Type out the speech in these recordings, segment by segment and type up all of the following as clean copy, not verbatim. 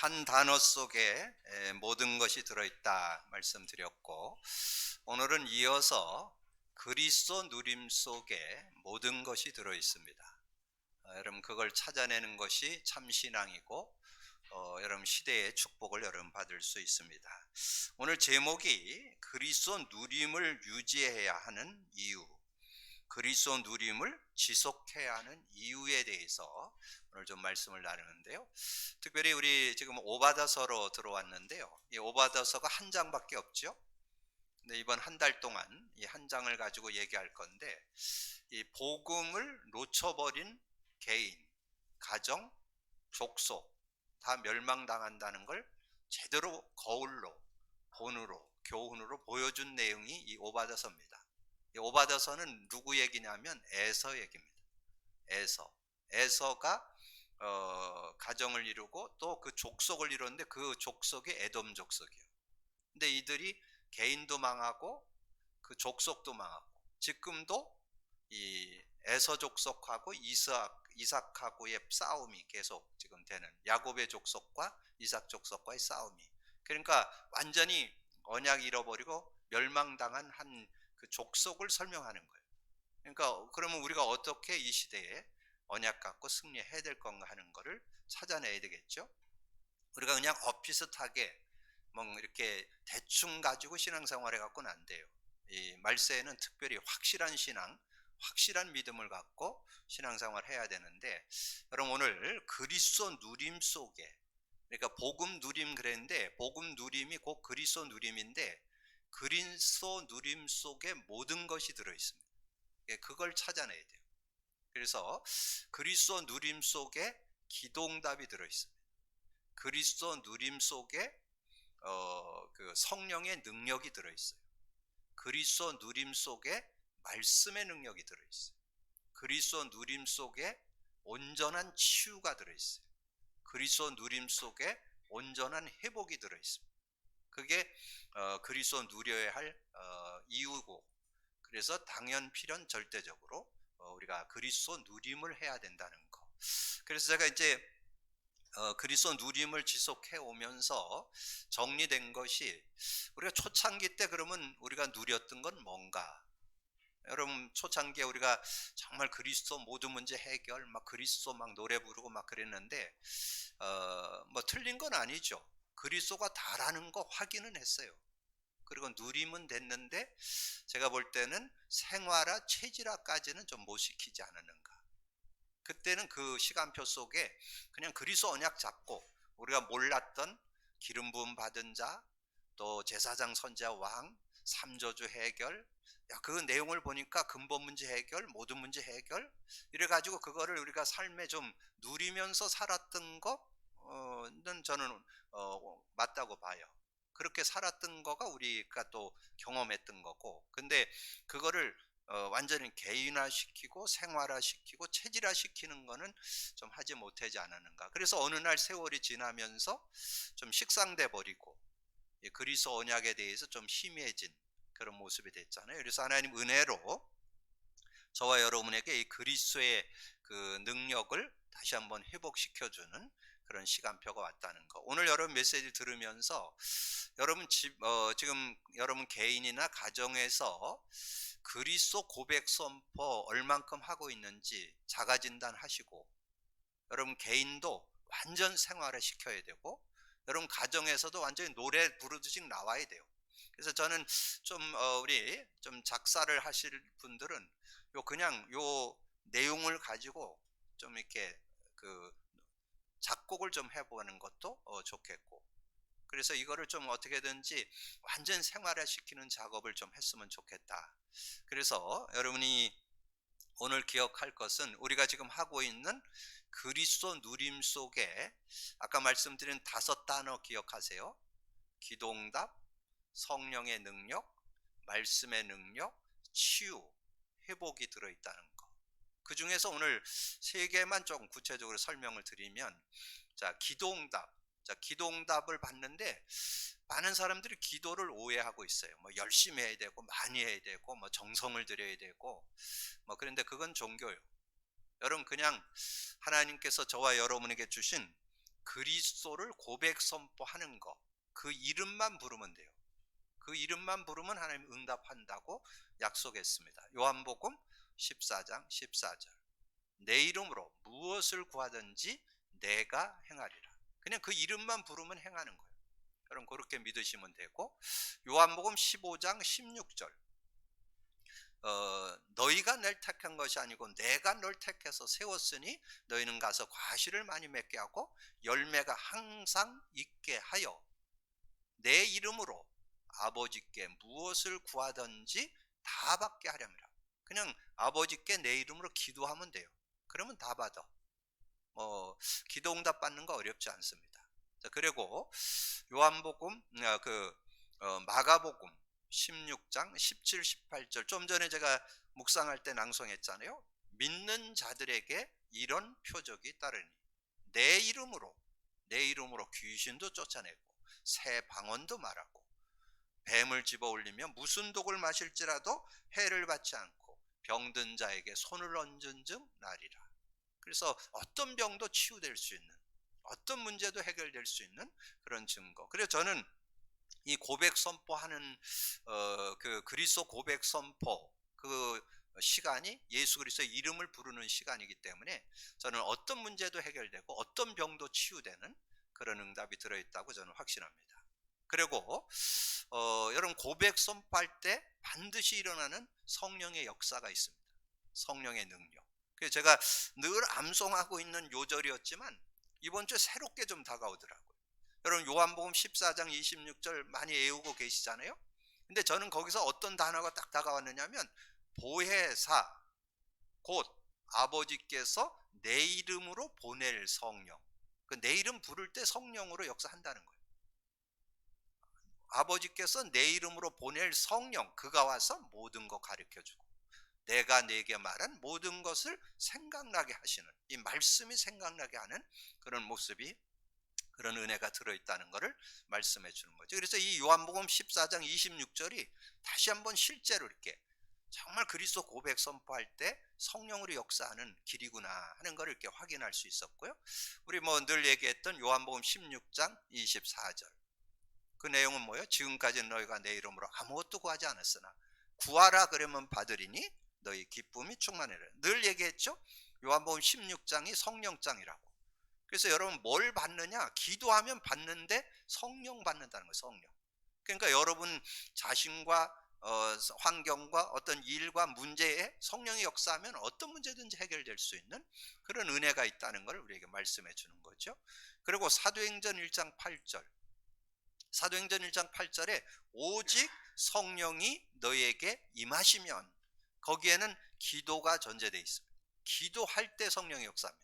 한 단어 속에 모든 것이 들어있다 말씀드렸고, 오늘은 이어서 그리스도 누림 속에 모든 것이 들어있습니다. 여러분, 그걸 찾아내는 것이 참 신앙이고, 여러분 시대의 축복을 여러분 받을 수 있습니다. 오늘 제목이 그리스도 누림을 유지해야 하는 이유, 그리스도 누림을 지속해야 하는 이유에 대해서 오늘 좀 말씀을 나누는데요. 특별히 우리 지금 오바다서로 들어왔는데요. 이 오바다서가 한 장밖에 없죠. 근데 이번 한 달 동안 이 한 장을 가지고 얘기할 건데, 이 복음을 놓쳐버린 개인, 가정, 족속 다 멸망당한다는 걸 제대로 거울로, 본으로, 교훈으로 보여준 내용이 이 오바다서입니다. 이 오바다서는 누구 얘기냐면 에서 얘기입니다. 에서가 가정을 이루고 또 그 족속을 이뤘는데, 그 족속이 에돔 족속이에요. 근데 이들이 개인도 망하고 그 족속도 망하고, 지금도 이 에서 족속하고 이삭하고의 싸움이 계속 지금 되는, 야곱의 족속과 이삭 족속과의 싸움이, 그러니까 완전히 언약 잃어버리고 멸망당한 한 그 족속을 설명하는 거예요. 그러니까 그러면 우리가 어떻게 이 시대에 언약 갖고 승리해야 될 건가 하는 거를 찾아내야 되겠죠. 우리가 그냥 엇비슷하게 뭐 이렇게 대충 가지고 신앙생활 해갖고는 안 돼요. 이 말세에는 특별히 확실한 신앙, 확실한 믿음을 갖고 신앙생활 해야 되는데, 여러분 오늘 그리스도 누림 속에, 그러니까 복음 누림 그랬는데, 복음 누림이 곧 그리스도 누림인데, 그리스도 누림 속에 모든 것이 들어있습니다. 그걸 찾아내야 돼요. 그래서 그리스도 누림 속에 기도응답이 들어있습니다. 그리스도 누림 속에 그 성령의 능력이 들어있어요. 그리스도 누림 속에 말씀의 능력이 들어있어요. 그리스도 누림 속에 온전한 치유가 들어있어요. 그리스도 누림 속에 온전한 회복이 들어있습니다. 그게 그리스도 누려야 할 이유고, 그래서 당연 필연 절대적으로 우리가 그리스도 누림을 해야 된다는 거. 그래서 제가 이제 그리스도 누림을 지속해 오면서 정리된 것이, 우리가 초창기 때 그러면 우리가 누렸던 건 뭔가? 여러분 초창기에 우리가 정말 그리스도 모든 문제 해결, 막 그리스도 막 노래 부르고 막 그랬는데, 뭐 틀린 건 아니죠. 그리스도가 다라는 거 확인은 했어요. 그리고 누림은 됐는데, 제가 볼 때는 생활화, 체질화까지는 좀 못 시키지 않았는가. 그때는 그 시간표 속에 그냥 그리스도 언약 잡고, 우리가 몰랐던 기름 부음 받은 자, 또 제사장 선지자 왕, 삼저주 해결, 그 내용을 보니까 근본 문제 해결, 모든 문제 해결, 이래가지고 그거를 우리가 삶에 좀 누리면서 살았던 거는 저는 맞다고 봐요. 그렇게 살았던 거가 우리가 또 경험했던 거고, 근데 그거를 완전히 개인화시키고 생활화시키고 체질화시키는 거는 좀 하지 못하지 않았는가. 그래서 어느 날 세월이 지나면서 좀 식상돼 버리고, 그리스도 언약에 대해서 좀 희미해진 그런 모습이 됐잖아요. 그래서 하나님 은혜로 저와 여러분에게 이 그리스도의 그 능력을 다시 한번 회복시켜주는 그런 시간표가 왔다는 거. 오늘 여러분 메시지 들으면서 여러분 지금 여러분 개인이나 가정에서 그리스도 고백 선포 얼만큼 하고 있는지 자가진단 하시고, 여러분 개인도 완전 생활화 시켜야 되고, 여러분 가정에서도 완전히 노래 부르듯이 나와야 돼요. 그래서 저는 좀 우리 좀 작사를 하실 분들은 그냥 요 내용을 가지고 좀 이렇게 그 작곡을 좀 해보는 것도 좋겠고, 그래서 이거를 좀 어떻게든지 완전 생활화 시키는 작업을 좀 했으면 좋겠다. 그래서 여러분이 오늘 기억할 것은, 우리가 지금 하고 있는 그리스도 누림 속에 아까 말씀드린 5단어 기억하세요. 기도응답, 성령의 능력, 말씀의 능력, 치유, 회복이 들어있다는 거. 그 중에서 오늘 3개만 조금 구체적으로 설명을 드리면, 자, 기도응답. 자, 기도응답을 받는데 많은 사람들이 기도를 오해하고 있어요. 뭐 열심히 해야 되고 많이 해야 되고 뭐 정성을 들여야 되고 뭐, 그런데 그건 종교예요. 여러분 그냥 하나님께서 저와 여러분에게 주신 그리스도를 고백 선포하는 거, 그 이름만 부르면 돼요. 그 이름만 부르면 하나님 응답한다고 약속했습니다. 요한복음 14장 14절. 내 이름으로 무엇을 구하든지 내가 행하리라. 그냥 그 이름만 부르면 행하는 거예요. 그럼 그렇게 믿으시면 되고, 요한복음 15장 16절. 너희가 널 택한 것이 아니고 내가 널 택해서 세웠으니 너희는 가서 과실을 많이 맺게 하고 열매가 항상 있게 하여 내 이름으로 아버지께 무엇을 구하든지 다 받게 하렵니다. 그냥 아버지께 내 이름으로 기도하면 돼요. 그러면 다 받아. 기도 응답 받는 거 어렵지 않습니다. 자, 그리고 요한복음 마가복음 16장 17, 18절, 좀 전에 제가 묵상할 때 낭송했잖아요. 믿는 자들에게 이런 표적이 따르니 내 이름으로 귀신도 쫓아내고 새 방언도 말하고 뱀을 집어 올리며 무슨 독을 마실지라도 해를 받지 않고 병든 자에게 손을 얹은 즉 나리라. 그래서 어떤 병도 치유될 수 있는, 어떤 문제도 해결될 수 있는 그런 증거. 그래서 저는 이 고백 선포하는 그 그리스도 고백 선포 그 시간이 예수 그리스도의 이름을 부르는 시간이기 때문에 저는 어떤 문제도 해결되고 어떤 병도 치유되는 그런 응답이 들어있다고 저는 확신합니다. 그리고 여러분, 고백 선포할 때 반드시 일어나는 성령의 역사가 있습니다. 성령의 능력. 그래서 제가 늘 암송하고 있는 요절이었지만 이번 주에 새롭게 좀 다가오더라고요. 여러분, 요한복음 14장 26절 많이 외우고 계시잖아요. 근데 저는 거기서 어떤 단어가 딱 다가왔느냐면 보혜사, 곧 아버지께서 내 이름으로 보낼 성령. 내 이름 부를 때 성령으로 역사한다는 거예요. 아버지께서 내 이름으로 보낼 성령, 그가 와서 모든 거 가르쳐주고 내가 내게 말한 모든 것을 생각나게 하시는, 이 말씀이 생각나게 하는 그런 모습이, 그런 은혜가 들어있다는 것을 말씀해 주는 거죠. 그래서 이 요한복음 14장 26절이 다시 한번 실제로 이렇게 정말 그리스도 고백 선포할 때 성령으로 역사하는 길이구나 하는 것을 이렇게 확인할 수 있었고요. 우리 늘 얘기했던 요한복음 16장 24절. 그 내용은 뭐예요? 지금까지는 너희가 내 이름으로 아무것도 구하지 않았으나 구하라 그러면 받으리니 너희 기쁨이 충만하리라. 늘 얘기했죠? 요한복음 16장이 성령장이라고. 그래서 여러분, 뭘 받느냐? 기도하면 받는데 성령 받는다는 거예요. 성령. 그러니까 여러분 자신과 환경과 어떤 일과 문제에 성령이 역사하면 어떤 문제든지 해결될 수 있는 그런 은혜가 있다는 걸 우리에게 말씀해 주는 거죠. 그리고 사도행전 1장 8절. 사도행전 1장 8절에 오직 성령이 너희에게 임하시면, 거기에는 기도가 전제되어 있습니다. 기도할 때 성령이 역사합니다.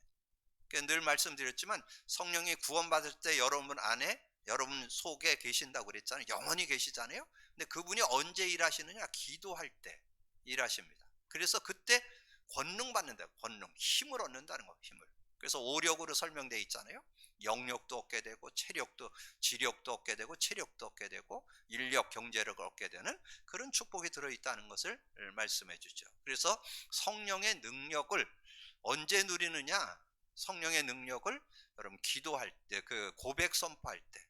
늘 말씀드렸지만 성령이 구원받을 때 여러분 안에, 여러분 속에 계신다고 그랬잖아요. 영원히 계시잖아요. 근데 그분이 언제 일하시느냐? 기도할 때 일하십니다. 그래서 그때 권능 받는다. 권능, 힘을 얻는다는 거, 힘을. 그래서 오력으로 설명되어 있잖아요. 영력도 얻게 되고 체력도, 지력도 얻게 되고 체력도 얻게 되고 인력, 경제력을 얻게 되는 그런 축복이 들어있다는 것을 말씀해 주죠. 그래서 성령의 능력을 언제 누리느냐? 성령의 능력을 여러분 기도할 때, 그 고백 선포할 때,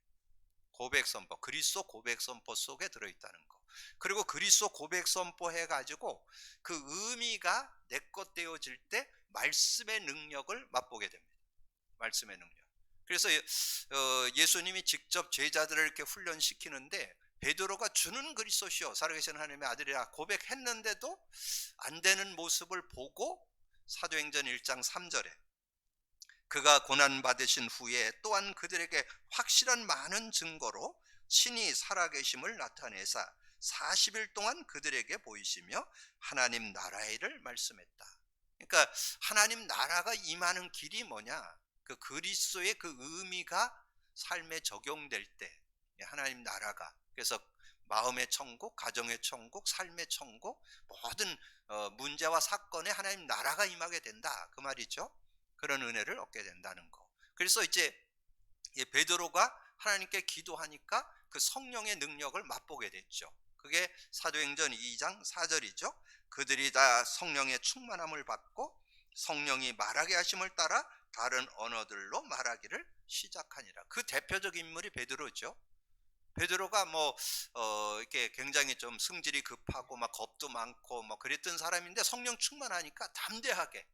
고백 선포, 그리스도 고백 선포 속에 들어있다는 거. 그리고 그리스도 고백 선포해 가지고 그 의미가 내 것 되어질 때 말씀의 능력을 맛보게 됩니다. 말씀의 능력. 그래서 예수님이 직접 제자들을 이렇게 훈련시키는데 베드로가 주는 그리스도시요 살아계신 하나님의 아들이라 고백했는데도 안 되는 모습을 보고 사도행전 1장 3절에 그가 고난받으신 후에 또한 그들에게 확실한 많은 증거로 친히 살아계심을 나타내사 40일 동안 그들에게 보이시며 하나님 나라의 일을 말씀했다. 그러니까 하나님 나라가 임하는 길이 뭐냐? 그 그리스도의 그 의미가 삶에 적용될 때 하나님 나라가, 그래서 마음의 천국, 가정의 천국, 삶의 천국, 모든 문제와 사건에 하나님 나라가 임하게 된다, 그 말이죠. 그런 은혜를 얻게 된다는 거. 그래서 이제 베드로가 하나님께 기도하니까 그 성령의 능력을 맛보게 됐죠. 그게 사도행전 2장 4절이죠. 그들이 다 성령의 충만함을 받고 성령이 말하게 하심을 따라 다른 언어들로 말하기를 시작하니라. 그 대표적 인물이 베드로죠. 베드로가 이렇게 굉장히 좀 성질이 급하고 막 겁도 많고 뭐 그랬던 사람인데 성령 충만하니까 담대하게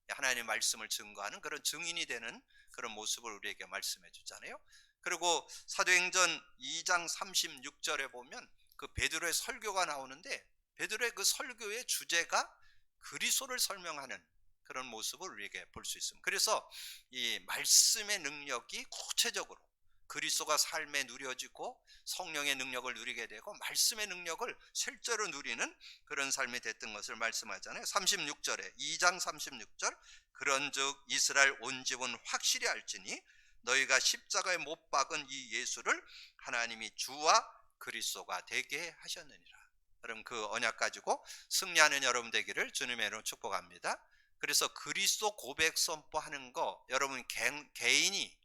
하나님의 말씀을 증거하는 그런 증인이 되는 그런 모습을 우리에게 말씀해 주잖아요. 그리고 사도행전 2장 36절에 보면 그 베드로의 설교가 나오는데 베드로의 그 설교의 주제가 그리스도를 설명하는 그런 모습을 우리에게 볼 수 있습니다. 그래서 이 말씀의 능력이 구체적으로 그리스도가 삶에 누려지고 성령의 능력을 누리게 되고 말씀의 능력을 실제로 누리는 그런 삶이 됐던 것을 말씀하잖아요. 36절에 2장 36절 그런즉 이스라엘 온 집은 확실히 알지니 너희가 십자가에 못 박은 이 예수를 하나님이 주와 그리스도가 되게 하셨느니라. 그럼 그 언약 가지고 승리하는 여러분 되기를 주님의 이름으로 축복합니다. 그래서 그리스도 고백 선포하는 거 여러분 개인이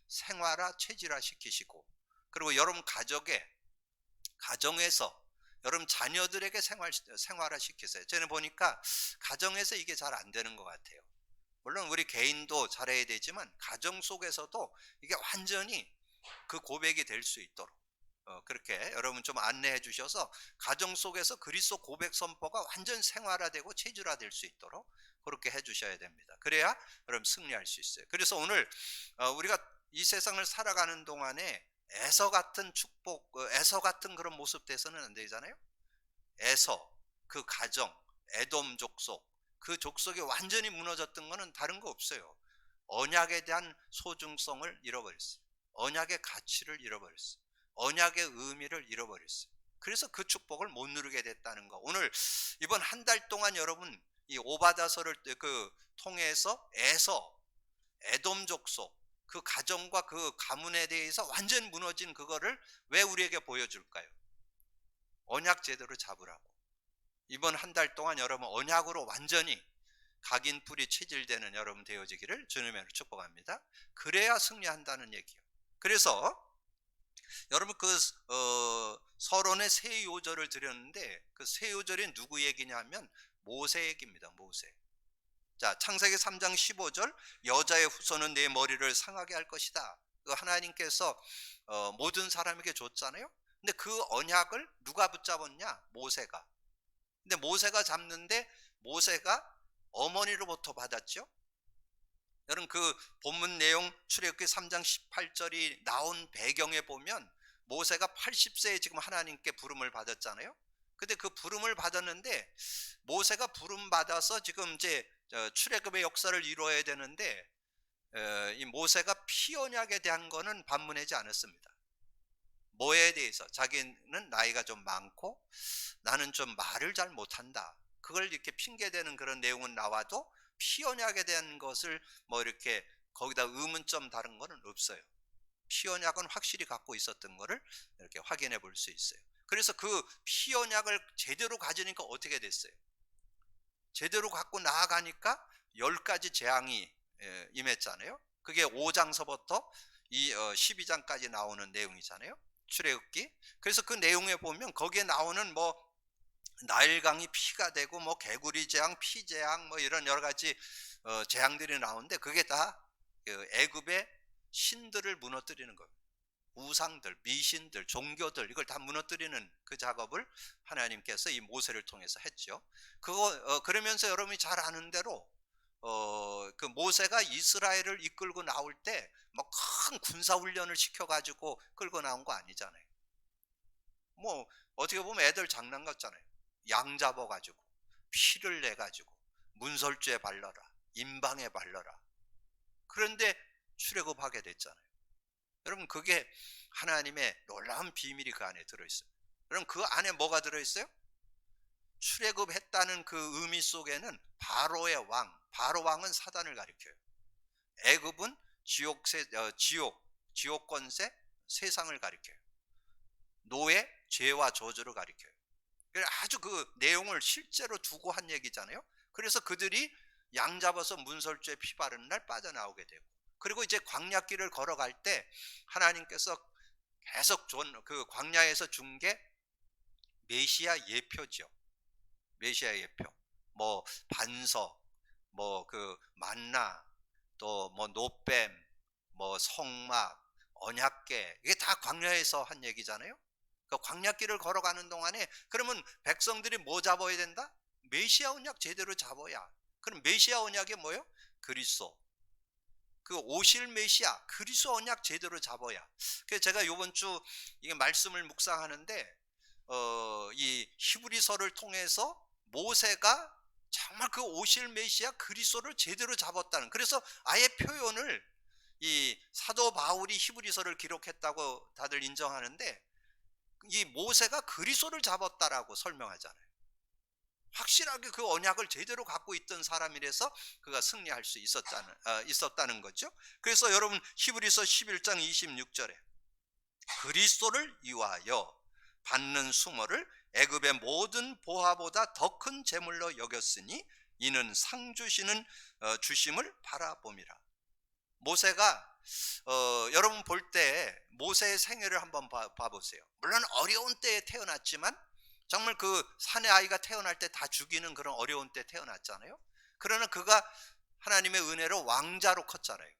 생활화 체질화 시키시고 그리고 여러분 가정에서 여러분 자녀들에게 생활화 시키세요. 저는 보니까 가정에서 이게 잘 안 되는 것 같아요. 물론 우리 개인도 잘해야 되지만 가정 속에서도 이게 완전히 그 고백이 될 수 있도록 그렇게 여러분 좀 안내해 주셔서 가정 속에서 그리스도 고백 선포가 완전 생활화되고 체질화될 수 있도록 그렇게 해 주셔야 됩니다. 그래야 여러분 승리할 수 있어요. 그래서 오늘 우리가 이 세상을 살아가는 동안에 에서 같은 축복, 에서 같은 그런 모습 돼서는 안 되잖아요. 에서, 그 가정, 에돔 족속, 그 족속이 완전히 무너졌던 거는 다른 거 없어요. 언약에 대한 소중성을 잃어버렸어요. 언약의 가치를 잃어버렸어요. 언약의 의미를 잃어버렸어요. 그래서 그 축복을 못 누리게 됐다는 거. 오늘 이번 한 달 동안 여러분 이 오바다서를 통해서 에돔 족속 그 가정과 그 가문에 대해서 완전 무너진 그거를 왜 우리에게 보여줄까요? 언약 제대로 잡으라고. 이번 한 달 동안 여러분 언약으로 완전히 각인뿔이 체질되는 여러분 되어지기를 주님으로 축복합니다. 그래야 승리한다는 얘기예요. 그래서 여러분 서론의 세 요절을 드렸는데 그 세 요절이 누구 얘기냐면 모세 얘기입니다. 모세. 자, 창세기 3장 15절 여자의 후손은 내 머리를 상하게 할 것이다. 그 하나님께서 모든 사람에게 줬잖아요. 근데 그 언약을 누가 붙잡았냐? 모세가. 근데 모세가 잡는데 모세가 어머니로부터 받았죠. 여러분 그 본문 내용 출애굽기 3장 18절이 나온 배경에 보면 모세가 80세에 지금 하나님께 부름을 받았잖아요. 근데 그 부름을 받았는데 모세가 부름 받아서 지금 이제 출애굽의 역사를 이루어야 되는데 이 모세가 피 언약에 대한 거는 반문하지 않았습니다. 뭐에 대해서 자기는 나이가 좀 많고 나는 좀 말을 잘 못한다. 그걸 이렇게 핑계대는 그런 내용은 나와도 피 언약에 대한 것을 이렇게 거기다 의문점 다른 거는 없어요. 피 언약은 확실히 갖고 있었던 거를 이렇게 확인해 볼 수 있어요. 그래서 그 피 언약을 제대로 가지니까 어떻게 됐어요? 제대로 갖고 나아가니까 10가지 재앙이 임했잖아요. 그게 5장서부터 12장까지 나오는 내용이잖아요. 출애굽기. 그래서 그 내용에 보면 거기에 나오는 나일강이 피가 되고 개구리 재앙, 피 재앙 이런 여러 가지 재앙들이 나오는데 그게 다 애굽의 신들을 무너뜨리는 겁니다. 우상들, 미신들, 종교들 이걸 다 무너뜨리는 그 작업을 하나님께서 이 모세를 통해서 했죠. 그러면서 여러분이 잘 아는 대로 그 모세가 이스라엘을 이끌고 나올 때 큰 군사 훈련을 시켜가지고 끌고 나온 거 아니잖아요. 어떻게 보면 애들 장난 같잖아요. 양 잡아가지고 피를 내가지고 문설주에 발라라, 임방에 발라라. 그런데 출애굽하게 됐잖아요. 여러분 그게 하나님의 놀라운 비밀이 그 안에 들어있어요. 여러분 그 안에 뭐가 들어있어요? 출애굽했다는 그 의미 속에는 바로의 왕, 바로 왕은 사단을 가리켜요. 애굽은 지옥 권세, 세상을 가리켜요. 노예, 죄와 저주를 가리켜요. 아주 그 내용을 실제로 두고 한 얘기잖아요. 그래서 그들이 양 잡아서 문설주에 피 바르는 날 빠져나오게 되고, 그리고 이제 광야길을 걸어갈 때 하나님께서 계속 그 광야에서 준 게 메시아 예표죠. 메시아 예표. 반석, 뭐 그 만나, 또 뭐 노뱀, 뭐 성막, 언약궤, 이게 다 광야에서 한 얘기잖아요. 그 광야길을 걸어가는 동안에 그러면 백성들이 뭐 잡아야 된다? 메시아 언약 제대로 잡아야. 그럼 메시아 언약이 뭐예요? 그리스도. 그 오실 메시아 그리스도 언약 제대로 잡아야. 그래서 제가 이번 주 이게 말씀을 묵상하는데 이 히브리서를 통해서 모세가 정말 그 오실 메시아 그리스도를 제대로 잡았다는, 그래서 아예 표현을 이 사도 바울이 히브리서를 기록했다고 다들 인정하는데 이 모세가 그리스도를 잡았다라고 설명하잖아요. 확실하게 그 언약을 제대로 갖고 있던 사람이라서 그가 승리할 수 있었다는 거죠. 그래서 여러분 히브리서 11장 26절에 그리스도를 위하여 받는 수모를 애굽의 모든 보화보다 더 큰 재물로 여겼으니 이는 상 주시는 주심을 바라봄이라. 모세가 여러분 볼 때 모세의 생애를 한번 봐보세요. 물론 어려운 때에 태어났지만 정말 그 사내 아이가 태어날 때 다 죽이는 그런 어려운 때 태어났잖아요. 그러나 그가 하나님의 은혜로 왕자로 컸잖아요.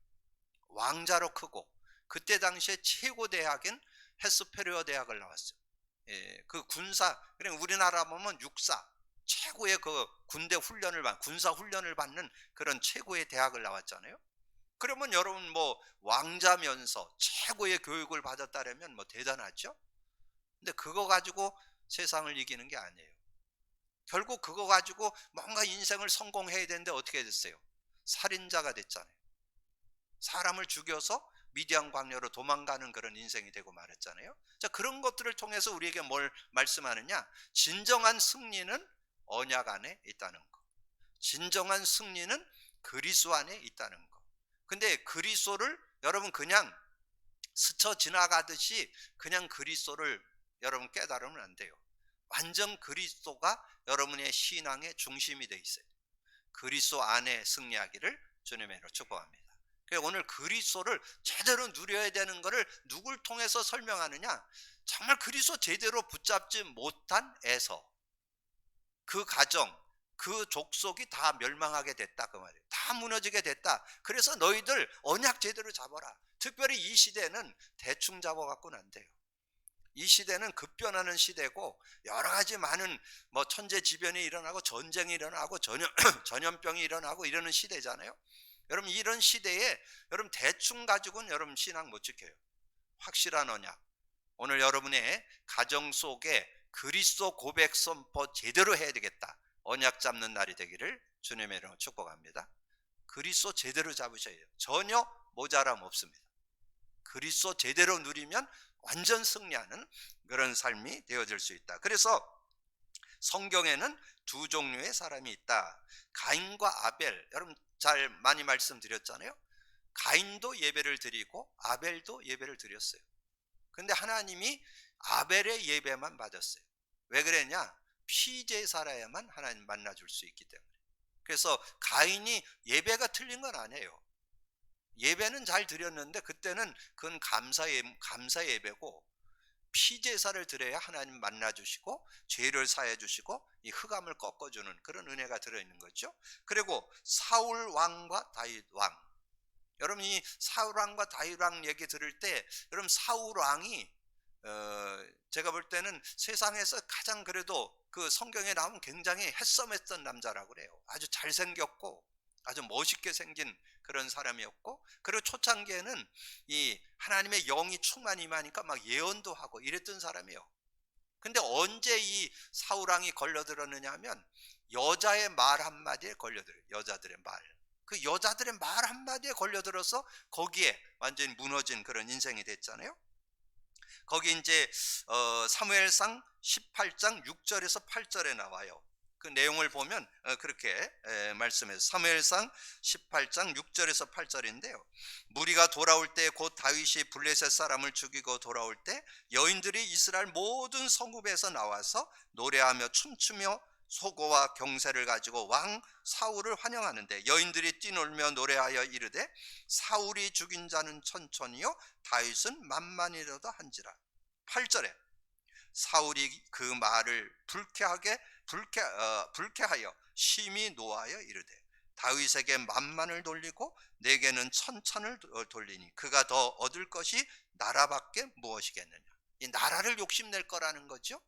왕자로 크고 그때 당시에 최고 대학인 헤스페르어 대학을 나왔어요. 예, 그 군사, 그래 우리나라 보면 육사 최고의 그 군대 훈련을 군사 훈련을 받는 그런 최고의 대학을 나왔잖아요. 그러면 여러분 뭐 왕자면서 최고의 교육을 받았다면 뭐 대단하죠. 근데 그거 가지고 세상을 이기는 게 아니에요. 결국 그거 가지고 뭔가 인생을 성공해야 되는데 어떻게 됐어요? 살인자가 됐잖아요. 사람을 죽여서 미디안 광야로 도망가는 그런 인생이 되고 말았잖아요. 자, 그런 것들을 통해서 우리에게 뭘 말씀하느냐? 진정한 승리는 언약 안에 있다는 거. 진정한 승리는 그리스도 안에 있다는 거. 근데 그리스도를 여러분 그냥 스쳐 지나가듯이 그냥 그리스도를 여러분 깨달으면 안 돼요. 완전 그리스도가 여러분의 신앙의 중심이 되어 있어요. 그리스도 안에 승리하기를 주님의 이름으로 축복합니다. 오늘 그리스도를 제대로 누려야 되는 것을 누굴 통해서 설명하느냐? 정말 그리스도 제대로 붙잡지 못한 에서, 그 가정, 그 족속이 다 멸망하게 됐다 그 말이에요. 다 무너지게 됐다. 그래서 너희들 언약 제대로 잡아라. 특별히 이 시대는 대충 잡아갖고는 안 돼요. 이 시대는 급변하는 시대고 여러 가지 많은 뭐 천재지변이 일어나고 전쟁이 일어나고 전염병이 일어나고 이러는 시대잖아요. 여러분 이런 시대에 여러분 대충 가지고는 여러분 신앙 못 지켜요. 확실한 언약. 오늘 여러분의 가정 속에 그리스도 고백 선포 제대로 해야 되겠다. 언약 잡는 날이 되기를 주님의 이름으로 축복합니다. 그리스도 제대로 잡으셔야 돼요. 전혀 모자람 없습니다. 그리스도 제대로 누리면 완전 승리하는 그런 삶이 되어질 수 있다. 그래서 성경에는 두 종류의 사람이 있다. 가인과 아벨. 여러분 잘 많이 말씀드렸잖아요. 가인도 예배를 드리고 아벨도 예배를 드렸어요. 근데 하나님이 아벨의 예배만 받았어요. 왜 그랬냐? 피제사라야만 하나님 만나줄 수 있기 때문에. 그래서 가인이 예배가 틀린 건 아니에요. 예배는 잘 드렸는데 그때는 그건 감사 예배고 피제사를 드려야 하나님 만나주시고 죄를 사해 주시고 이 흑암을 꺾어주는 그런 은혜가 들어있는 거죠. 그리고 사울 왕과 다윗 왕. 여러분 이 사울 왕과 다윗 왕 얘기 들을 때 여러분 사울 왕이 제가 볼 때는 세상에서 가장 그래도 그 성경에 나오면 굉장히 해썸했던 남자라고 그래요. 아주 잘생겼고 아주 멋있게 생긴 그런 사람이었고, 그리고 초창기에는 이 하나님의 영이 충만히 임하니까 막 예언도 하고 이랬던 사람이에요. 근데 언제 이 사울왕이 걸려들었느냐 하면 여자의 말 한마디에 걸려들어요. 여자들의 말. 그 여자들의 말 한마디에 걸려들어서 거기에 완전히 무너진 그런 인생이 됐잖아요. 거기 이제 사무엘상 18장 6절에서 8절에 나와요. 그 내용을 보면 그렇게 말씀해서 사무엘상 18장 6절에서 8절인데요. 무리가 돌아올 때 곧 다윗이 블레셋 사람을 죽이고 돌아올 때 여인들이 이스라엘 모든 성읍에서 나와서 노래하며 춤추며 소고와 경세를 가지고 왕 사울을 환영하는데 여인들이 뛰놀며 노래하여 이르되 사울이 죽인 자는 천천히요 다윗은 만만이라도 한지라. 8절에 사울이 그 말을 불쾌하여 심히 노하여 이르되 다윗에게 만만을 돌리고 내게는 천천을 돌리니 그가 더 얻을 것이 나라밖에 무엇이겠느냐. 이 나라를 욕심낼 거라는 거죠.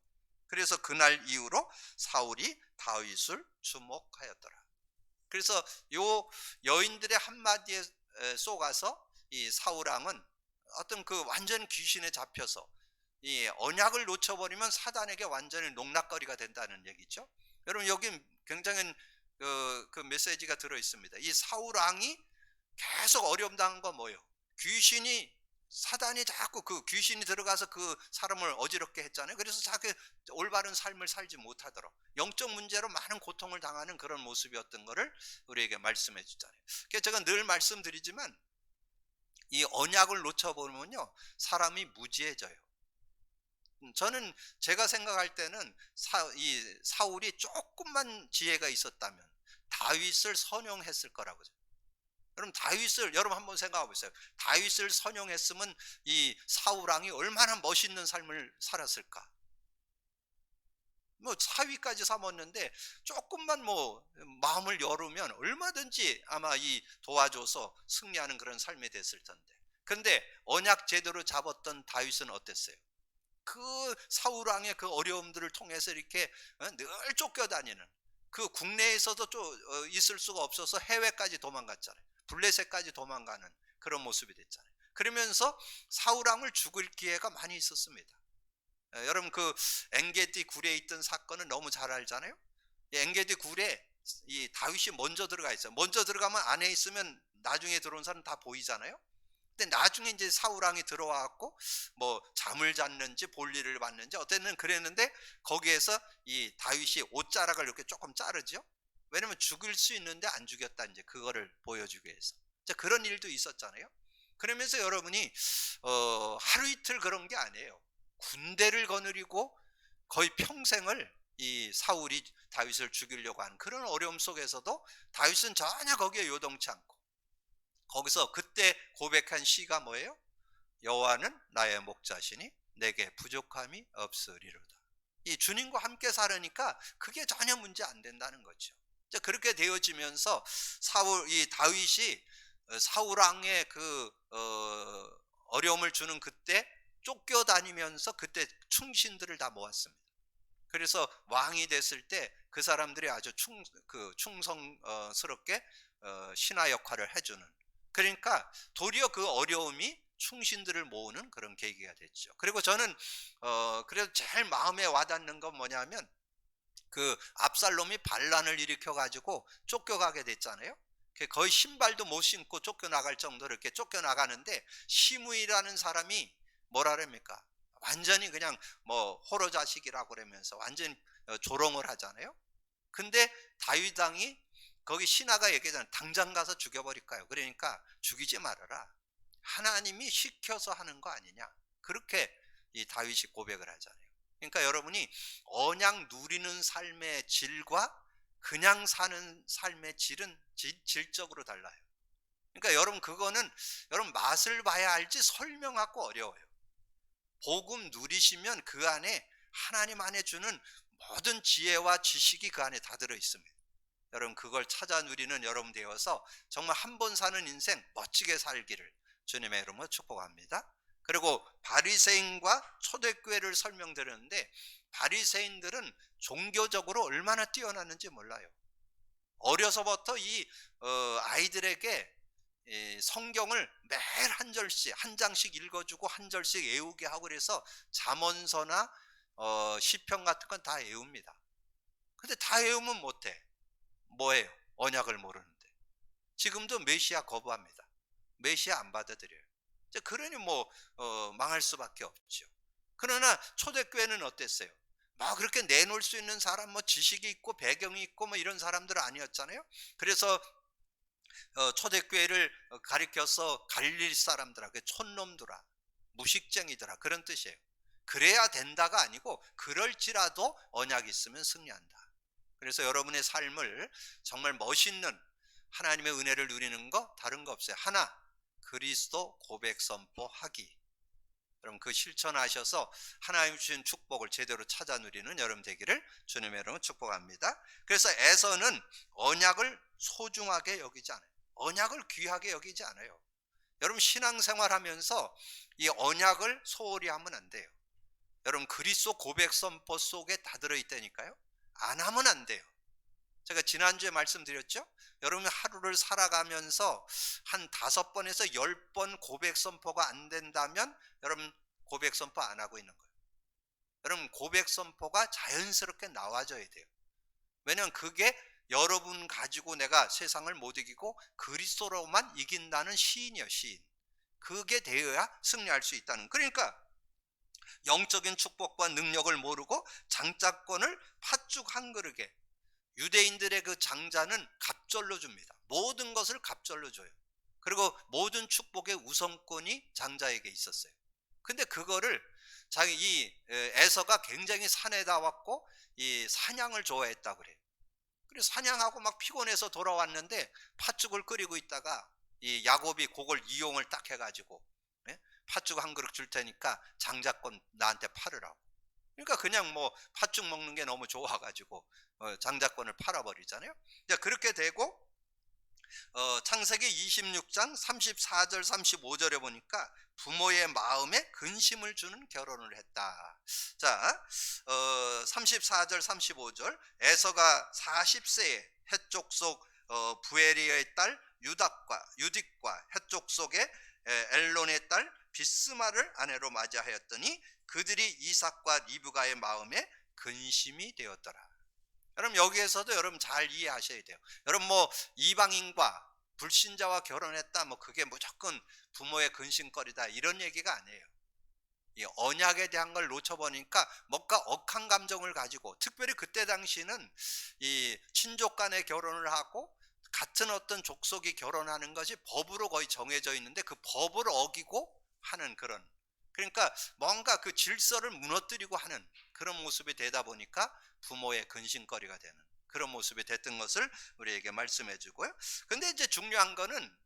그래서 그날 이후로 사울이 다윗을 주목하였더라. 그래서 요 여인들의 한마디에 속아서 이 사울왕은 어떤 그 완전 귀신에 잡혀서 이 언약을 놓쳐버리면 사단에게 완전히 농락거리가 된다는 얘기죠. 여러분 여기 굉장히 그 메시지가 들어 있습니다. 이 사울왕이 계속 어려움 당한 건 뭐예요? 귀신이, 사단이 자꾸 그 귀신이 들어가서 그 사람을 어지럽게 했잖아요. 그래서 자꾸 올바른 삶을 살지 못하도록 영적 문제로 많은 고통을 당하는 그런 모습이었던 것을 우리에게 말씀해 주잖아요. 그래서 제가 늘 말씀드리지만 이 언약을 놓쳐보면요 사람이 무지해져요. 저는 제가 생각할 때는 이 사울이 조금만 지혜가 있었다면 다윗을 선용했을 거라고. 여러분 다윗을 여러분 한번 생각해 보세요. 다윗을 선용했으면 이 사울 왕이 얼마나 멋있는 삶을 살았을까. 뭐 사위까지 삼았는데 조금만 뭐 마음을 열으면 얼마든지 아마 이 도와줘서 승리하는 그런 삶이 됐을 텐데. 근데 언약 제대로 잡았던 다윗은 어땠어요? 그 사울 왕의 그 어려움들을 통해서 이렇게 늘 쫓겨다니는, 그 국내에서도 있을 수가 없어서 해외까지 도망갔잖아요. 블레셋까지 도망가는 그런 모습이 됐잖아요. 그러면서 사울 왕을 죽일 기회가 많이 있었습니다. 여러분 그 엔게디 굴에 있던 사건은 너무 잘 알잖아요. 엔게디 굴에 이 다윗이 먼저 들어가 있어요. 먼저 들어가면 안에 있으면 나중에 들어온 사람 다 보이잖아요. 근데 나중에 이제 사울왕이 들어와갖고 뭐 잠을 잤는지 볼일을 봤는지 어쨌든 그랬는데 거기에서 이 다윗이 옷자락을 이렇게 조금 자르죠. 왜냐면 죽일 수 있는데 안 죽였다, 이제 그거를 보여주기 위해서. 자, 그런 일도 있었잖아요. 그러면서 여러분이 하루 이틀 그런 게 아니에요. 군대를 거느리고 거의 평생을 이 사울이 다윗을 죽이려고 하는 그런 어려움 속에서도 다윗은 전혀 거기에 요동치 않고, 거기서 그때 고백한 시가 뭐예요? 여호와는 나의 목자시니 내게 부족함이 없으리로다. 이 주님과 함께 살으니까 그게 전혀 문제 안 된다는 거죠. 그렇게 되어지면서 이 다윗이 사울 왕의 그 어려움을 주는 그때 쫓겨다니면서 그때 충신들을 다 모았습니다. 그래서 왕이 됐을 때 그 사람들이 아주 충성스럽게 신하 역할을 해주는, 그러니까 도리어 그 어려움이 충신들을 모으는 그런 계기가 됐죠. 그리고 저는 그래도 제일 마음에 와닿는 건 뭐냐면 그 압살롬이 반란을 일으켜 가지고 쫓겨가게 됐잖아요. 거의 신발도 못 신고 쫓겨나갈 정도로 이렇게 쫓겨나가는데 시므이라는 사람이 뭐라 그럽니까? 완전히 그냥 뭐 호로 자식이라고 그러면서 완전히 조롱을 하잖아요. 근데 다윗 왕이 거기 신하가 얘기하잖아요. 당장 가서 죽여버릴까요? 그러니까 죽이지 말아라. 하나님이 시켜서 하는 거 아니냐. 그렇게 이 다윗이 고백을 하잖아요. 그러니까 여러분이 언약 누리는 삶의 질과 그냥 사는 삶의 질은 질적으로 달라요. 그러니까 여러분 그거는 여러분 맛을 봐야 알지 설명하고 어려워요. 복음 누리시면 그 안에 하나님 안에 주는 모든 지혜와 지식이 그 안에 다 들어 있습니다. 여러분 그걸 찾아 누리는 여러분 되어서 정말 한 번 사는 인생 멋지게 살기를 주님의 이름으로 축복합니다. 그리고 바리새인과 초대교회를 설명드렸는데 바리새인들은 종교적으로 얼마나 뛰어났는지 몰라요. 어려서부터 이 아이들에게 성경을 매일 한 절씩 한 장씩 읽어주고 한 절씩 외우게 하고 그래서 잠언서나 시편 같은 건 다 외웁니다. 근데 다 외우면 못해. 뭐예요? 언약을 모르는데. 지금도 메시아 거부합니다. 메시아 안 받아들여요. 그러니 뭐 망할 수밖에 없죠. 그러나 초대교회는 어땠어요? 막 그렇게 내놓을 수 있는 사람, 뭐 지식이 있고 배경이 있고 뭐 이런 사람들은 아니었잖아요. 그래서 초대교회를 가리켜서 갈릴리 사람들아, 촌놈들아, 무식쟁이들아 그런 뜻이에요. 그래야 된다가 아니고 그럴지라도 언약이 있으면 승리한다. 그래서 여러분의 삶을 정말 멋있는 하나님의 은혜를 누리는 거 다른 거 없어요. 하나, 그리스도 고백 선포하기. 여러분 그 실천하셔서 하나님 주신 축복을 제대로 찾아 누리는 여러분 되기를 주님의 이름으로 축복합니다. 그래서 에서는 언약을 소중하게 여기지 않아요. 언약을 귀하게 여기지 않아요. 여러분 신앙생활하면서 이 언약을 소홀히 하면 안 돼요. 여러분 그리스도 고백 선포 속에 다 들어있다니까요. 안 하면 안 돼요. 제가 지난주에 말씀드렸죠. 여러분 하루를 살아가면서 한 5번에서 10번 고백 선포가 안 된다면 여러분 고백 선포 안 하고 있는 거예요. 여러분 고백 선포가 자연스럽게 나와줘야 돼요. 왜냐하면 그게 여러분 가지고 내가 세상을 못 이기고 그리스도로만 이긴다는 시인이에요. 시인. 그게 되어야 승리할 수 있다는. 그러니까 영적인 축복과 능력을 모르고 장자권을 팥죽 한 그릇에, 유대인들의 그 장자는 갑절로 줍니다. 모든 것을 갑절로 줘요. 그리고 모든 축복의 우선권이 장자에게 있었어요. 근데 그거를 자기 이 에서가 굉장히 산에다 왔고 이 사냥을 좋아했다 그래요. 그래서 사냥하고 막 피곤해서 돌아왔는데 팥죽을 끓이고 있다가 이 야곱이 그걸 이용을 딱 해가지고 팥죽 한 그릇 줄 테니까 장자권 나한테 팔으라고. 그러니까 그냥 뭐 팥죽 먹는 게 너무 좋아가지고 장자권을 팔아버리잖아요. 그렇게 되고 창세기 26장 34절 35절에 보니까 부모의 마음에 근심을 주는 결혼을 했다. 자, 34절 35절 에서가 40세에 헷족 속 부에리의 딸 유딕과 헷족 속의 엘론의 딸 비스마를 아내로 맞이하였더니 그들이 이삭과 리브가의 마음에 근심이 되었더라. 여러분 여기에서도 여러분 잘 이해하셔야 돼요. 여러분 뭐 이방인과 불신자와 결혼했다 뭐 그게 무조건 부모의 근심거리다 이런 얘기가 아니에요. 이 언약에 대한 걸 놓쳐보니까 뭔가 억한 감정을 가지고, 특별히 그때 당시는 이 친족 간의 결혼을 하고 같은 어떤 족속이 결혼하는 것이 법으로 거의 정해져 있는데 그 법을 어기고 하는 그런, 그러니까 뭔가 그 질서를 무너뜨리고 하는 그런 모습이 되다 보니까 부모의 근심거리가 되는 그런 모습이 됐던 것을 우리에게 말씀해 주고요. 근데 이제 중요한 거는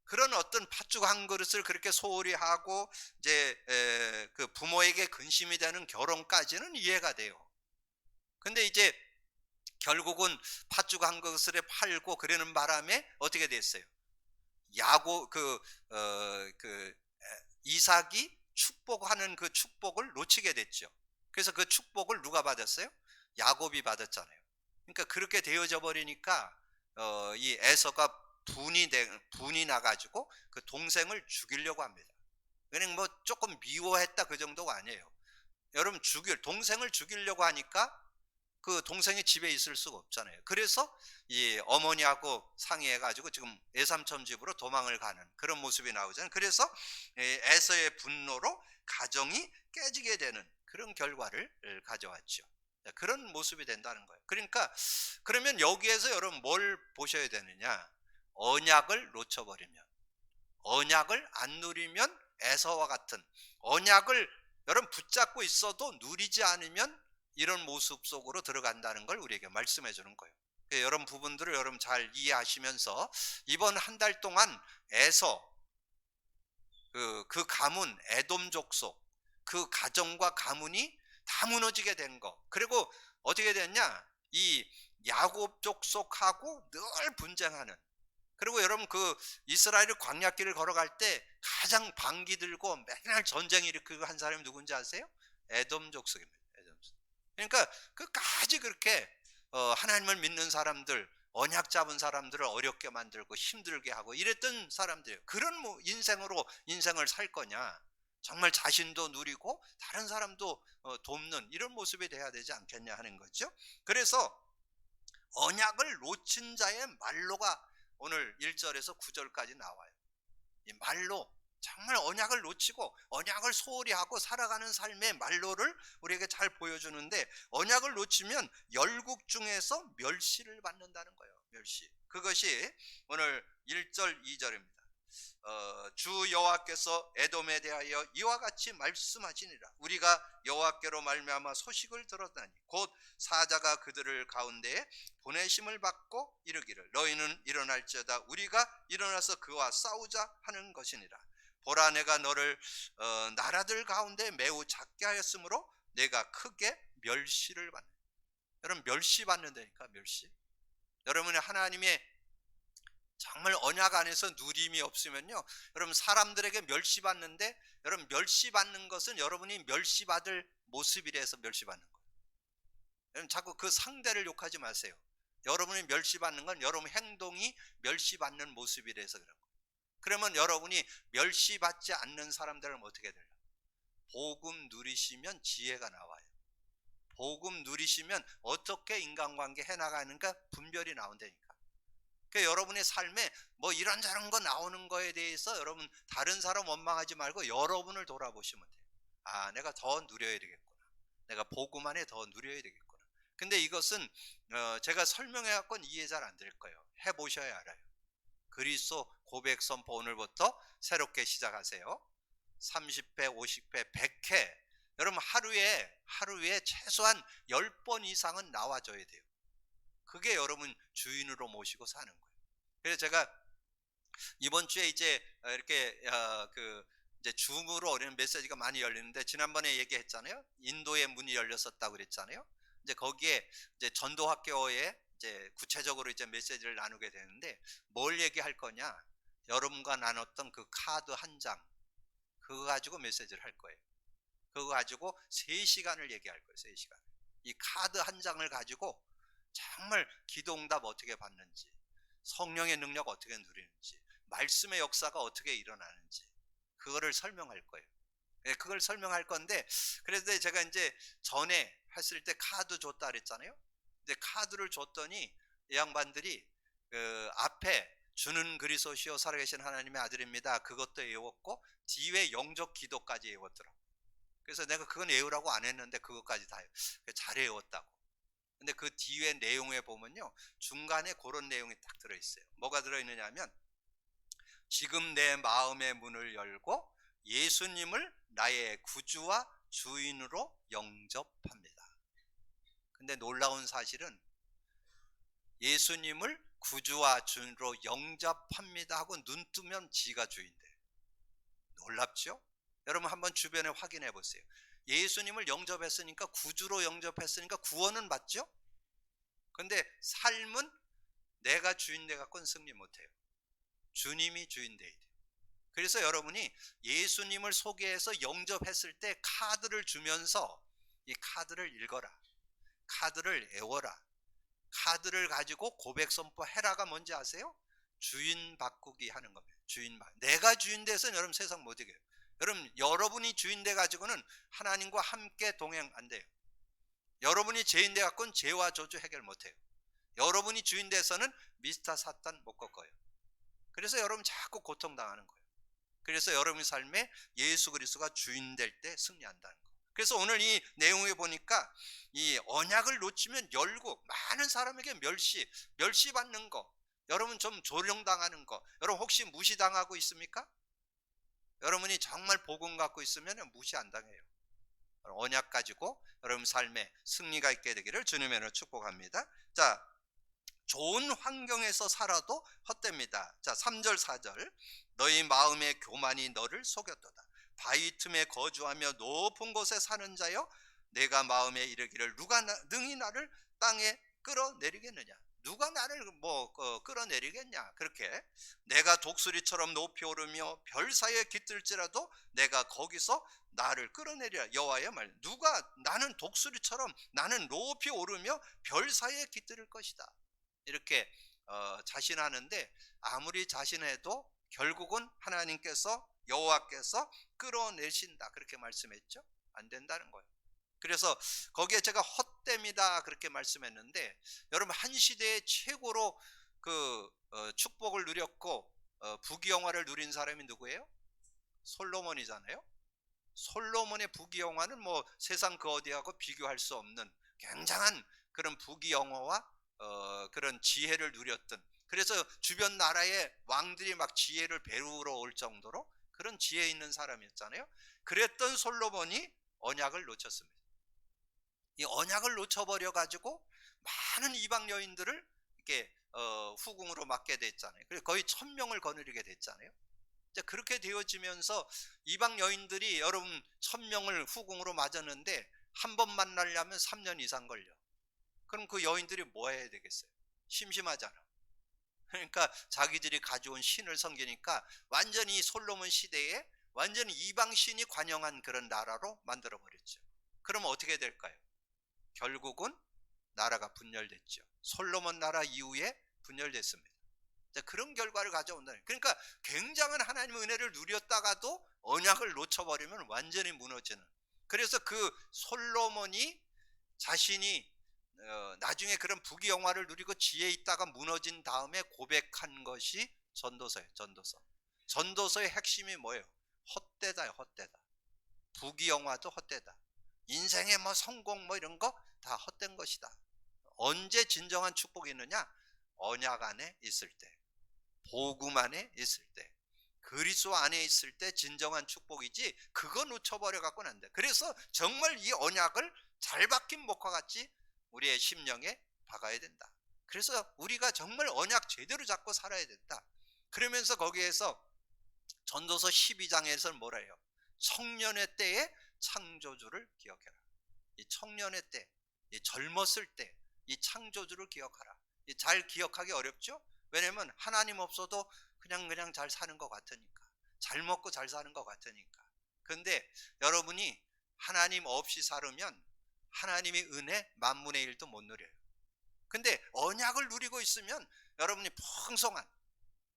그런 어떤 팥죽 한 그릇을 그렇게 소홀히 하고 이제 그 부모에게 근심이 되는 결혼까지는 이해가 돼요. 근데 이제 결국은 팥죽 한 그릇을 팔고 그러는 바람에 어떻게 됐어요? 이삭이 축복하는 그 축복을 놓치게 됐죠. 그래서 그 축복을 누가 받았어요? 야곱이 받았잖아요. 그러니까 그렇게 되어져 버리니까 이 에서가 분이 나가지고 그 동생을 죽이려고 합니다. 그냥 뭐 조금 미워했다 그 정도가 아니에요. 여러분 동생을 죽이려고 하니까 그 동생이 집에 있을 수가 없잖아요. 그래서 이 어머니하고 상의해가지고 지금 외삼촌 집으로 도망을 가는 그런 모습이 나오잖아요. 그래서 에서의 분노로 가정이 깨지게 되는 그런 결과를 가져왔죠. 그런 모습이 된다는 거예요. 그러니까 그러면 여기에서 여러분 뭘 보셔야 되느냐? 언약을 놓쳐버리면, 언약을 안 누리면 에서와 같은 언약을 여러분 붙잡고 있어도 누리지 않으면 이런 모습 속으로 들어간다는 걸 우리에게 말씀해 주는 거예요. 이런 부분들을 여러분 잘 이해하시면서 이번 한 달 동안 에서 그 가문 에돔 족속 그 가정과 가문이 다 무너지게 된 거, 그리고 어떻게 됐냐, 이 야곱 족속하고 늘 분쟁하는, 그리고 여러분 그 이스라엘 광야길을 걸어갈 때 가장 방기 들고 맨날 전쟁 일으키고 한 사람이 누군지 아세요? 에돔 족속입니다. 에돔 족속. 그러니까 끝까지 그렇게 하나님을 믿는 사람들, 언약 잡은 사람들을 어렵게 만들고 힘들게 하고 이랬던 사람들이에요. 그런 인생을 살 거냐? 정말 자신도 누리고 다른 사람도 돕는 이런 모습이 돼야 되지 않겠냐 하는 거죠. 그래서 언약을 놓친 자의 말로가 오늘 1절에서 9절까지 나와요. 이 말로, 정말 언약을 놓치고 언약을 소홀히 하고 살아가는 삶의 말로를 우리에게 잘 보여주는데, 언약을 놓치면 열국 중에서 멸시를 받는다는 거예요. 멸시. 그것이 오늘 1절 2절입니다. 주 여호와께서 에돔에 대하여 이와 같이 말씀하시니라. 우리가 여호와께로 말미암아 소식을 들었다니 곧 사자가 그들을 가운데에 보내심을 받고 이르기를 너희는 일어날지어다 우리가 일어나서 그와 싸우자 하는 것이니라. 보라 내가 너를 나라들 가운데 매우 작게 하였으므로 내가 크게 멸시를 받는. 여러분 멸시받는다니까 멸시. 여러분이 하나님의 정말 언약 안에서 누림이 없으면요, 여러분 사람들에게 멸시받는데, 여러분 멸시받는 것은 여러분이 멸시받을 모습이라서 멸시받는 거예요. 여러분 자꾸 그 상대를 욕하지 마세요. 여러분이 멸시받는 건 여러분 행동이 멸시받는 모습이라서 그런 거예요. 그러면 여러분이 멸시받지 않는 사람들은 어떻게 될까요? 복음 누리시면 지혜가 나와요. 복음 누리시면 어떻게 인간관계 해나가는가 분별이 나온다니까. 그러니까 여러분의 삶에 뭐 이런저런 거 나오는 거에 대해서 여러분 다른 사람 원망하지 말고 여러분을 돌아보시면 돼요. 아, 내가 더 누려야 되겠구나. 내가 복음 안에 더 누려야 되겠구나. 근데 이것은 제가 설명해 갖고는 이해 잘 안 될 거예요. 해보셔야 알아요. 그리스도 고백 선포 오늘부터 새롭게 시작하세요. 30회, 50회, 100회. 여러분 하루에 최소한 10번 이상은 나와줘야 돼요. 그게 여러분 주인으로 모시고 사는 거예요. 그래서 제가 이번 주에 이제 이렇게 이제 줌으로 이런 메시지가 많이 열리는데, 지난번에 얘기했잖아요. 인도의 문이 열렸었다고 그랬잖아요. 이제 거기에 이제 전도학교에 이제 구체적으로 이제 메시지를 나누게 되는데, 뭘 얘기할 거냐? 여러분과 나눴던 그 카드 한 장, 그거 가지고 메시지를 할 거예요. 그거 가지고 3시간을 얘기할 거예요. 3시간. 이 카드 한 장을 가지고 정말 기도응답 어떻게 받는지, 성령의 능력 어떻게 누리는지, 말씀의 역사가 어떻게 일어나는지, 그거를 설명할 거예요. 그걸 설명할 건데, 그래서 제가 이제 전에 했을 때 카드 줬다 그랬잖아요. 근데 카드를 줬더니 이 양반들이 그 앞에 주는 그리스도시요 살아계신 하나님의 아들입니다, 그것도 외웠고 뒤에 영적 기도까지 외웠더라고. 그래서 내가 그건 외우라고 안 했는데 그것까지 다 잘 외웠다고. 근데 그 뒤에 내용에 보면요, 중간에 그런 내용이 딱 들어있어요. 뭐가 들어있느냐 하면, 지금 내 마음의 문을 열고 예수님을 나의 구주와 주인으로 영접합니다. 근데 놀라운 사실은 예수님을 구주와 주인으로 영접합니다 하고 눈 뜨면 지가 주인돼. 놀랍죠? 여러분 한번 주변에 확인해 보세요. 예수님을 영접했으니까, 구주로 영접했으니까 구원은 받죠? 근데 삶은 내가 주인 돼 갖고는 승리 못해요. 주님이 주인 돼야 돼요. 그래서 여러분이 예수님을 소개해서 영접했을 때 카드를 주면서 이 카드를 읽어라, 카드를 외워라, 카드를 가지고 고백 선포해라가 뭔지 아세요? 주인 바꾸기 하는 겁니다. 주인 바. 내가 주인 돼서는 여러분 세상 못 이겨요. 여러분 여러분이 주인 돼 가지고는 하나님과 함께 동행 안 돼요. 여러분이 죄인 돼 갖고는 죄와 저주 해결 못 해요. 여러분이 주인 돼서는 미스터 사탄 못 꺾어요. 그래서 여러분 자꾸 고통당하는 거예요. 그래서 여러분의 삶에 예수 그리스도가 주인 될 때 승리한다는 거. 그래서 오늘 이 내용에 보니까 이 언약을 놓치면 열고 많은 사람에게 멸시받는 거, 여러분 좀 조롱당하는 거, 여러분 혹시 무시당하고 있습니까? 여러분이 정말 복음 갖고 있으면 무시 안 당해요. 언약 가지고 여러분 삶에 승리가 있게 되기를 주님의 이름으로 축복합니다. 자, 좋은 환경에서 살아도 헛됩니다. 자, 3절 4절. 너희 마음의 교만이 너를 속였도다. 바위 틈에 거주하며 높은 곳에 사는 자여, 내가 마음에 이르기를 누가 능히 나를 땅에 끌어내리겠느냐? 누가 나를 끌어내리겠냐? 그렇게 내가 독수리처럼 높이 오르며 별 사이에 깃들지라도 내가 거기서 나를 끌어내리라. 여호와의 말. 누가, 나는 독수리처럼 나는 높이 오르며 별 사이에 깃들을 것이다. 이렇게 자신하는데, 아무리 자신해도 결국은 하나님께서, 여호와께서 끌어내신다, 그렇게 말씀했죠. 안 된다는 거예요. 그래서 거기에 제가 헛됨이다 그렇게 말씀했는데, 여러분 한 시대에 최고로 그 축복을 누렸고 부귀영화를 누린 사람이 누구예요? 솔로몬이잖아요. 솔로몬의 부귀영화는 뭐 세상 그 어디하고 비교할 수 없는 굉장한 그런 부귀영화와 그런 지혜를 누렸던, 그래서 주변 나라의 왕들이 막 지혜를 배우러 올 정도로 그런 지혜 있는 사람이었잖아요. 그랬던 솔로몬이 언약을 놓쳤습니다. 이 언약을 놓쳐버려 가지고 많은 이방 여인들을 이렇게 후궁으로 맡게 됐잖아요. 그래서 거의 1000명을 거느리게 됐잖아요. 이제 그렇게 되어지면서 이방 여인들이 여러분 1000명을 후궁으로 맞았는데 한 번 만나려면 3년 이상 걸려. 그럼 그 여인들이 뭐 해야 되겠어요? 심심하잖아. 그러니까 자기들이 가져온 신을 섬기니까 완전히 솔로몬 시대에 완전히 이방 신이 관영한 그런 나라로 만들어 버렸죠. 그러면 어떻게 될까요? 결국은 나라가 분열됐죠. 솔로몬 나라 이후에 분열됐습니다. 그런 결과를 가져온다. 그러니까 굉장한 하나님의 은혜를 누렸다가도 언약을 놓쳐버리면 완전히 무너지는. 그래서 그 솔로몬이 자신이 나중에 그런 부귀영화를 누리고 지혜 있다가 무너진 다음에 고백한 것이 전도서예요. 전도서. 전도서의 핵심이 뭐예요? 헛되다요. 헛되다. 부귀영화도 헛되다. 인생의 뭐 성공 뭐 이런 거 다 헛된 것이다. 언제 진정한 축복이 있느냐? 언약 안에 있을 때, 복음 안에 있을 때, 그리스도 안에 있을 때 진정한 축복이지 그거 놓쳐버려 갖고는 안 돼. 그래서 정말 이 언약을 잘 박힌 목과 같이 우리의 심령에 박아야 된다. 그래서 우리가 정말 언약 제대로 잡고 살아야 된다. 그러면서 거기에서 전도서 12장에서는 뭐라 해요? 청년의 때에 창조주를 기억해라. 이 청년의 때, 이 젊었을 때 이 창조주를 기억하라. 잘 기억하기 어렵죠? 왜냐면 하나님 없어도 그냥 잘 사는 것 같으니까, 잘 먹고 잘 사는 것 같으니까. 그런데 여러분이 하나님 없이 살으면 하나님의 은혜 만분의 1도 못 누려요. 근데 언약을 누리고 있으면 여러분이 풍성한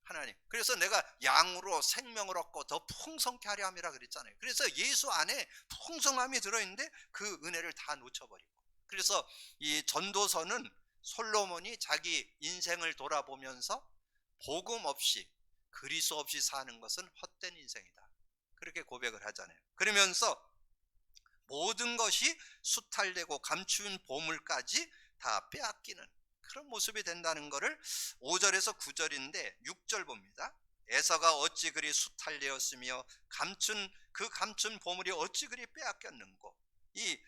하나님. 그래서 내가 양으로 생명을 얻고 더 풍성케 하려 함이라 그랬잖아요. 그래서 예수 안에 풍성함이 들어있는데 그 은혜를 다 놓쳐버리고. 그래서 이 전도서는 솔로몬이 자기 인생을 돌아보면서 복음 없이 그리스도 없이 사는 것은 헛된 인생이다. 그렇게 고백을 하잖아요. 그러면서 모든 것이 수탈되고 감춘 보물까지 다 빼앗기는 그런 모습이 된다는 것을 5절에서 9절인데 6절 봅니다. 에서가 어찌 그리 수탈되었으며 감춘 보물이 어찌 그리 빼앗겼는고. 이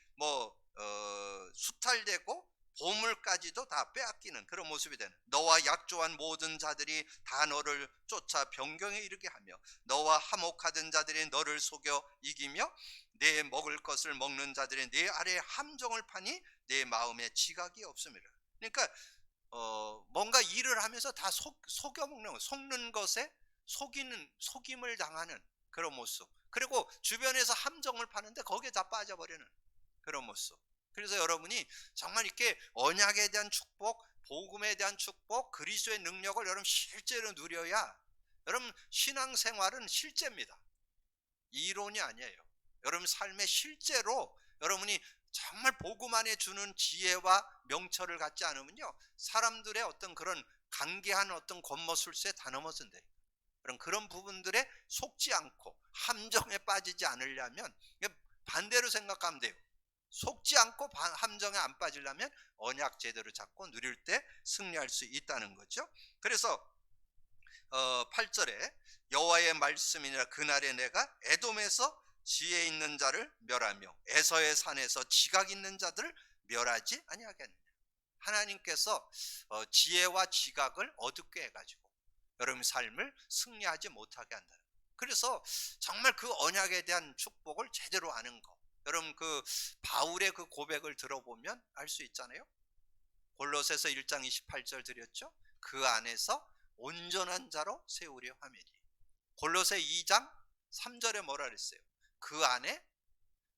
수탈되고 보물까지도 다 빼앗기는 그런 모습이 되는. 너와 약조한 모든 자들이 다 너를 쫓아 변경에 이르게 하며 너와 화목하던 자들이 너를 속여 이기며 내 먹을 것을 먹는 자들이 내 아래에 함정을 파니 내 마음에 지각이 없음이라. 그러니까 뭔가 일을 하면서 다 속여 먹는 거, 속는 것에 속임을 당하는 그런 모습. 그리고 주변에서 함정을 파는데 거기에 다 빠져버리는 그런 모습. 그래서 여러분이 정말 이렇게 언약에 대한 축복, 복음에 대한 축복, 그리스도의 능력을 여러분 실제로 누려야 여러분 신앙생활은 실제입니다. 이론이 아니에요. 여러분 삶에 실제로 여러분이 정말 복음 안에 주는 지혜와 명철을 갖지 않으면요, 사람들의 어떤 그런 간계한 어떤 겉멋술수에 다 넘어진대. 그런 부분들에 속지 않고 함정에 빠지지 않으려면 반대로 생각하면 돼요. 속지 않고 함정에 안 빠지려면 언약 제대로 잡고 누릴 때 승리할 수 있다는 거죠. 그래서 8절에 여호와의 말씀이니라 그날에 내가 에돔에서 지혜 있는 자를 멸하며 에서의 산에서 지각 있는 자들을 멸하지 아니하겠느냐. 하나님께서 지혜와 지각을 어둡게 해가지고 여러분의 삶을 승리하지 못하게 한다. 그래서 정말 그 언약에 대한 축복을 제대로 아는 거. 여러분 그 바울의 그 고백을 들어보면 알 수 있잖아요. 골로새서 1장 28절 드렸죠. 그 안에서 온전한 자로 세우려 함이니. 골로새 2장 3절에 뭐라 그랬어요? 그 안에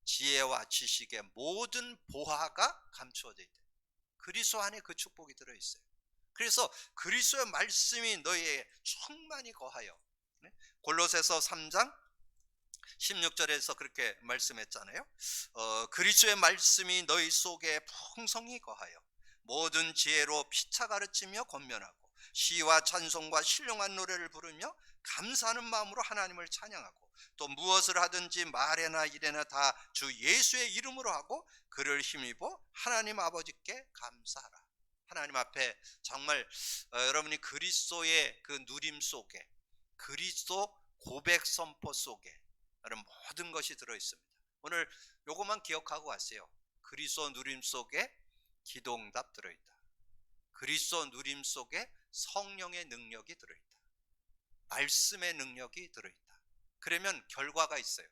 지혜와 지식의 모든 보화가 감추어져 있다. 그리스도 안에 그 축복이 들어있어요. 그래서 그리스도의 말씀이 너희에 충만히 거하여. 골로새서 3장 16절에서 그렇게 말씀했잖아요. 그리스도의 말씀이 너희 속에 풍성히 거하여 모든 지혜로 피차 가르치며 권면하고 시와 찬송과 신령한 노래를 부르며 감사하는 마음으로 하나님을 찬양하고 또 무엇을 하든지 말에나 일에나 다 주 예수의 이름으로 하고 그를 힘입어 하나님 아버지께 감사하라. 하나님 앞에 정말 여러분이 그리스도의 그 누림 속에, 그리스도 고백 선포 속에 여러분 모든 것이 들어있습니다. 오늘 요것만 기억하고 왔어요. 그리스도 누림 속에 기도응답 들어있다. 그리스도 누림 속에 성령의 능력이 들어있다. 말씀의 능력이 들어있다. 그러면 결과가 있어요.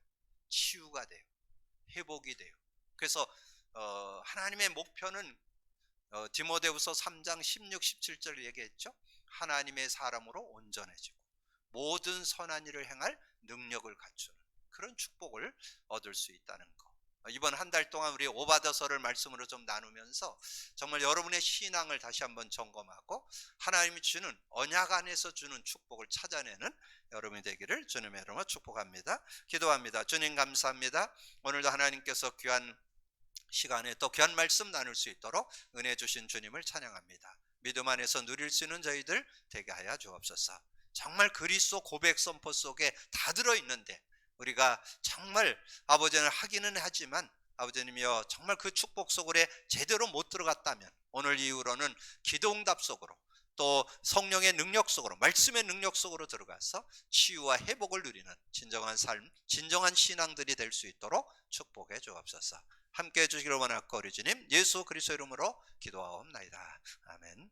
치유가 돼요. 회복이 돼요. 그래서 하나님의 목표는 디모데후서 3장 16, 17절 얘기했죠. 하나님의 사람으로 온전해지고 모든 선한 일을 행할 능력을 갖추는 그런 축복을 얻을 수 있다는 거. 이번 한 달 동안 우리 오바더서를 말씀으로 좀 나누면서 정말 여러분의 신앙을 다시 한번 점검하고 하나님이 주는 언약 안에서 주는 축복을 찾아내는 여러분이 되기를 주님의 이름으로 축복합니다. 기도합니다. 주님 감사합니다. 오늘도 하나님께서 귀한 시간에 또 귀한 말씀 나눌 수 있도록 은혜 주신 주님을 찬양합니다. 믿음 안에서 누릴 수 있는 저희들 되게 하여 주옵소서. 정말 그리스도 고백 선포 속에 다 들어있는데 우리가 정말 아버지는 하기는 하지만 아버지님이여 정말 그 축복 속으로 제대로 못 들어갔다면 오늘 이후로는 기도응답 속으로 또 성령의 능력 속으로 말씀의 능력 속으로 들어가서 치유와 회복을 누리는 진정한 삶, 진정한 신앙들이 될 수 있도록 축복해 주옵소서. 함께 해주시기를 원하고 우리 주님 예수 그리스도 이름으로 기도하옵나이다. 아멘.